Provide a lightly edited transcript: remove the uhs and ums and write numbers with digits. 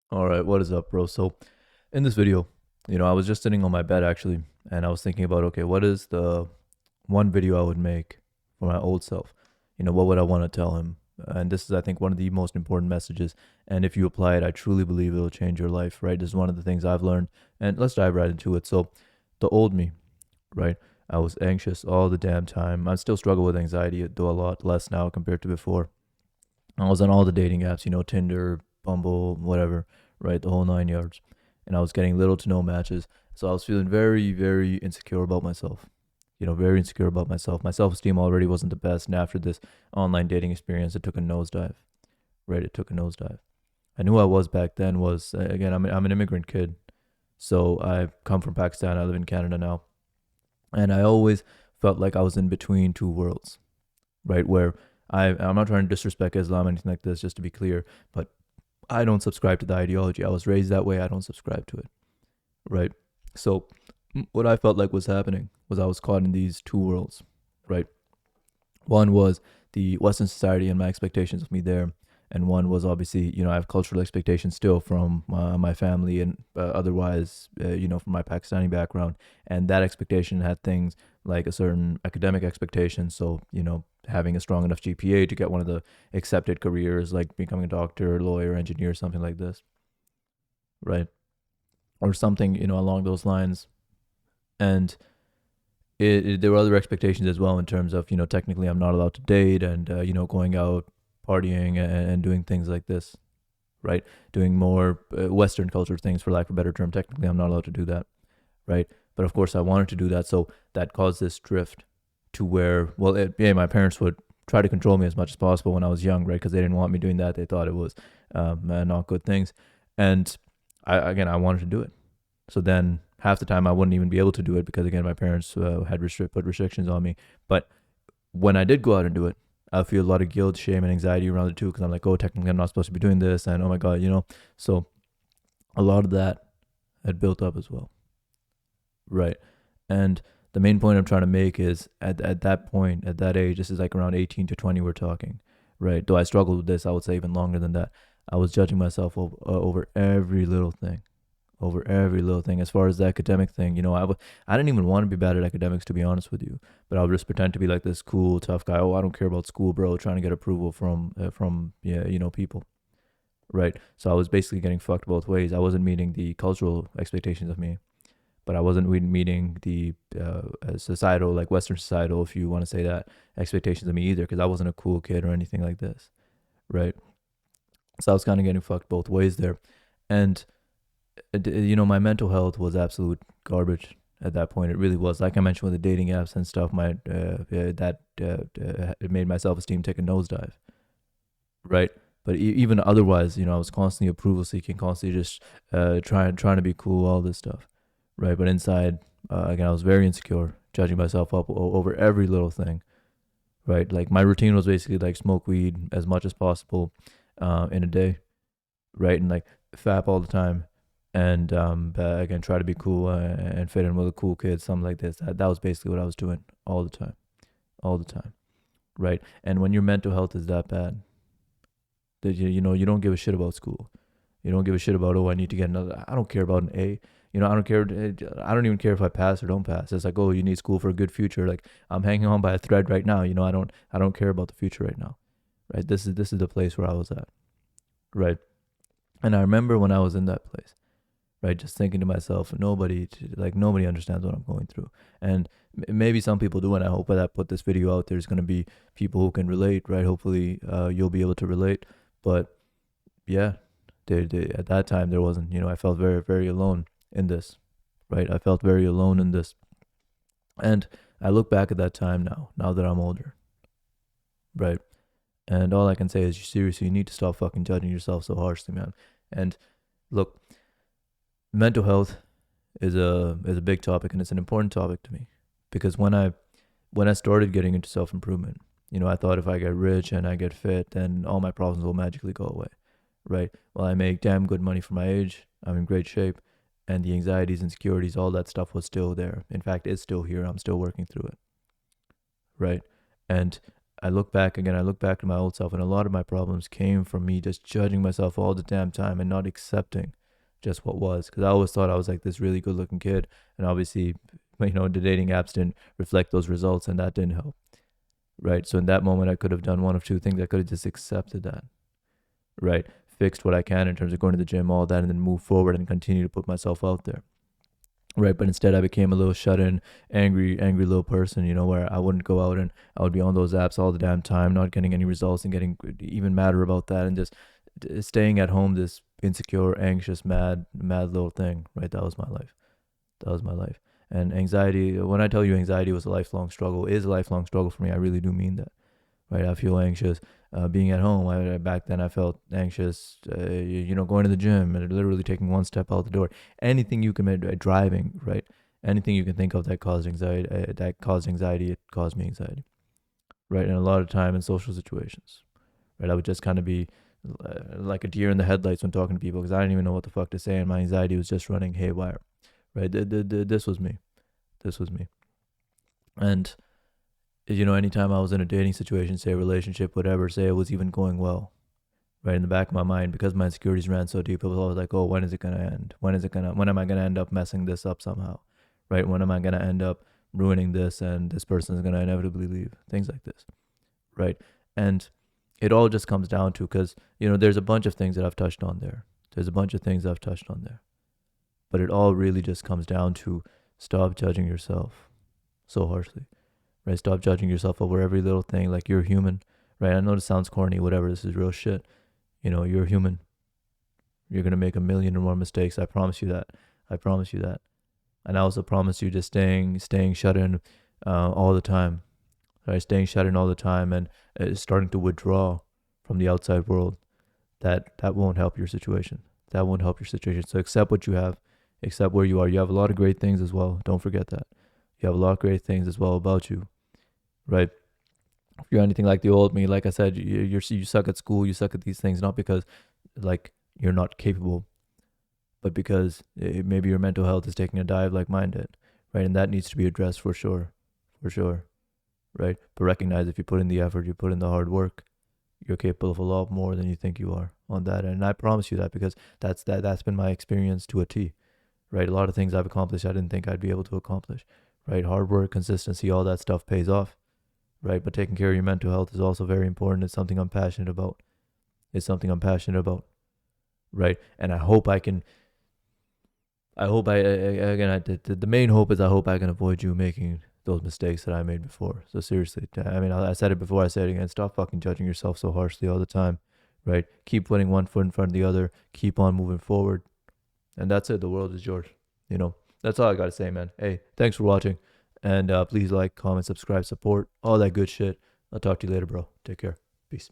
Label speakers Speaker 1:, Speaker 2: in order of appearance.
Speaker 1: All right, what is up, bro? So, in this video, I was just sitting on my bed actually, and I was thinking about, okay, what is the one video I would make for my old self? What would I want to tell him? And this is, I think, one of the most important messages. And if you apply it, I truly believe it'll change your life, right? This is one of the things I've learned. And let's dive right into it. So, the old me, right? I was anxious all the damn time. I still struggle with anxiety, though a lot less now compared to before. I was on all the dating apps, Tinder, Bumble, whatever, right? The whole nine yards. And I was getting little to no matches. So I was feeling very, very insecure about myself. Very insecure about myself. My self esteem already wasn't the best. And after this online dating experience, it took a nosedive, right? It took a nosedive. And who I was back then was, again, I'm an immigrant kid. So I come from Pakistan. I live in Canada now. And I always felt like I was in between two worlds, right? Where I'm not trying to disrespect Islam or anything like this, just to be clear, but I don't subscribe to the ideology. I was raised that way. I don't subscribe to it, right? So what I felt like was happening was I was caught in these two worlds, right? One was the Western society and my expectations of me there, and one was obviously, I have cultural expectations still from my family and otherwise, from my Pakistani background, and that expectation had things like a certain academic expectation. So, having a strong enough GPA to get one of the accepted careers, like becoming a doctor, lawyer, engineer, something like this, right? Or something, along those lines. And there were other expectations as well in terms of, technically I'm not allowed to date and, going out partying and doing things like this, right? Doing more Western culture things, for lack of a better term. Technically, I'm not allowed to do that, right? But of course, I wanted to do that. So that caused this drift to where, well, yeah, my parents would try to control me as much as possible when I was young, right? Because they didn't want me doing that. They thought it was not good things. And I wanted to do it. So then half the time I wouldn't even be able to do it because again my parents had put restrictions on me. But when I did go out and do it, I feel a lot of guilt, shame, and anxiety around it too because I'm like, oh, technically I'm not supposed to be doing this, and oh my god, So a lot of that had built up as well, right? And the main point I'm trying to make is at that point, at that age, this is like around 18 to 20, we're talking, right? Though I struggled with this, I would say even longer than that. I was judging myself over every little thing, over every little thing. As far as the academic thing, I didn't even want to be bad at academics, to be honest with you. But I would just pretend to be like this cool, tough guy. Oh, I don't care about school, bro. Trying to get approval from yeah, people, right? So I was basically getting fucked both ways. I wasn't meeting the cultural expectations of me, but I wasn't meeting the societal, like Western societal, if you want to say that, expectations of me either, because I wasn't a cool kid or anything like this, right? So I was kind of getting fucked both ways there, and my mental health was absolute garbage at that point. It really was. Like I mentioned with the dating apps and stuff, it made my self esteem take a nosedive, right? But even otherwise, I was constantly approval seeking, constantly just trying to be cool, all this stuff, right? But inside, again, I was very insecure, judging myself up over every little thing, right? Like my routine was basically like smoke weed as much as possible in a day, right? And like fap all the time. And again, try to be cool and fit in with the cool kids, something like this. That was basically what I was doing all the time, right? And when your mental health is that bad, that you don't give a shit about school. You don't give a shit about, oh, I need to get another. I don't care about an A. I don't care. I don't even care if I pass or don't pass. It's like, oh, you need school for a good future. Like I'm hanging on by a thread right now. I don't care about the future right now, right? This is the place where I was at, right? And I remember when I was in that place, right? Just thinking to myself, nobody understands what I'm going through, and maybe some people do. And I hope that I put this video out, there's going to be people who can relate, right? Hopefully, you'll be able to relate. But yeah, at that time there wasn't. I felt very, very alone in this, right? I felt very alone in this, and I look back at that time now that I'm older, right? And all I can say is, seriously, you need to stop fucking judging yourself so harshly, man. And look, mental health is a big topic, and it's an important topic to me because when I started getting into self improvement, I thought if I get rich and I get fit, then all my problems will magically go away, right? Well, I make damn good money for my age. I'm in great shape, and the anxieties, insecurities, all that stuff was still there. In fact, it's still here. I'm still working through it, right? And I look back again, I look back at my old self, and a lot of my problems came from me just judging myself all the damn time and not accepting just what was. Because I always thought I was like this really good looking kid. And obviously, the dating apps didn't reflect those results, and that didn't help. Right. So in that moment, I could have done one of two things. I could have just accepted that. Right. Fixed what I can in terms of going to the gym, all that, and then move forward and continue to put myself out there. Right, but instead I became a little shut in, angry little person, where I wouldn't go out and I would be on those apps all the damn time, not getting any results and getting even madder about that and just staying at home, this insecure, anxious, mad little thing. Right, that was my life. That was my life. And anxiety, when I tell you anxiety was a lifelong struggle, is a lifelong struggle for me. I really do mean that. Right, I feel anxious being at home. Back then I felt anxious, going to the gym and literally taking one step out the door. Anything you can driving, right? Anything you can think of that caused anxiety, it caused me anxiety, right? And a lot of time in social situations, right? I would just kind of be like a deer in the headlights when talking to people because I didn't even know what the fuck to say, and my anxiety was just running haywire, right? This was me. This was me. And anytime I was in a dating situation, say a relationship, whatever, say it was even going well, right in the back of my mind, because my insecurities ran so deep, it was always like, oh, when is it gonna end? When am I gonna end up messing this up somehow? Right? When am I gonna end up ruining this and this person is gonna inevitably leave? Things like this. Right? And it all just comes down to, because, there's a bunch of things that I've touched on there. But it all really just comes down to stop judging yourself so harshly. Right? Stop judging yourself over every little thing. Like, you're human, right? I know this sounds corny, whatever. This is real shit. You're human. You're gonna make a million or more mistakes. I promise you that. I promise you that. And I also promise you, just staying shut in all the time. Right? Staying shut in all the time and starting to withdraw from the outside world. That won't help your situation. That won't help your situation. So accept what you have. Accept where you are. You have a lot of great things as well. Don't forget that. You have a lot of great things as well about you. Right? If you're anything like the old me, like I said, you suck at school, you suck at these things, not because like you're not capable, but because maybe your mental health is taking a dive like mine did, right? And that needs to be addressed for sure, right? But recognize, if you put in the effort, you put in the hard work, you're capable of a lot more than you think you are on that. And I promise you that, because that's been my experience to a T, right? A lot of things I've accomplished I didn't think I'd be able to accomplish, right? Hard work, consistency, all that stuff pays off, right? But taking care of your mental health is also very important. It's something I'm passionate about. Right? And I hope I can. I hope again. The main hope is I hope I can avoid you making those mistakes that I made before. So seriously, I mean, I said it before. I say it again. Stop fucking judging yourself so harshly all the time. Right? Keep putting one foot in front of the other. Keep on moving forward, and that's it. The world is yours. That's all I gotta say, man. Hey, thanks for watching. And please like, comment, subscribe, support, all that good shit. I'll talk to you later, bro. Take care. Peace.